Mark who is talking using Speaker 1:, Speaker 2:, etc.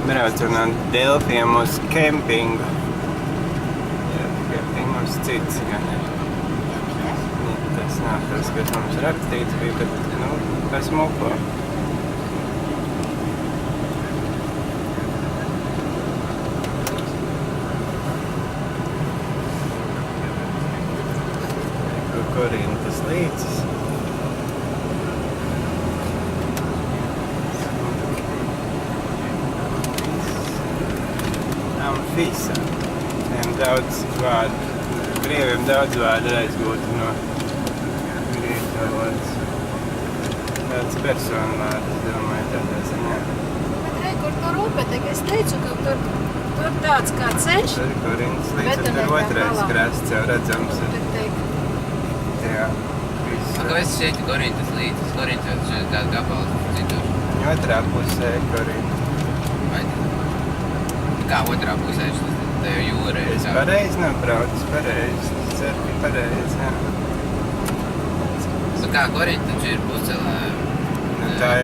Speaker 1: Braucam no Delfiem uz kempingu. Jā, kempingu uz cits gan ir. Tas nav tas, kas mums rakstīts bija, bet, kas muko. Korintas līcis. Amfisa. Viņiem daudz vārdu. Krieviem daudz vārdu ir aizgūti no grieķu valodas. Tāds personu vārds, domāju, tādā ziņā.
Speaker 2: Bet re, kur tur upe, es teicu, ka tur tāds kā ceļš.
Speaker 1: Tur Korintas līcis, tur otrais krasts jau redzams ir. Jā, viss.
Speaker 3: Kāpēc šeit ir Korintas līcis? Korintas šeit kāds gabals citur.
Speaker 1: Otrā pusē Korinta.
Speaker 3: Vai kā otrā pusē? Tā jau jūra ir.
Speaker 1: Es pareizi nebraucu, pareizi. Es ceru, ka pareizi, jā.
Speaker 3: Kā Korinta taču ir puscelē?
Speaker 1: Tā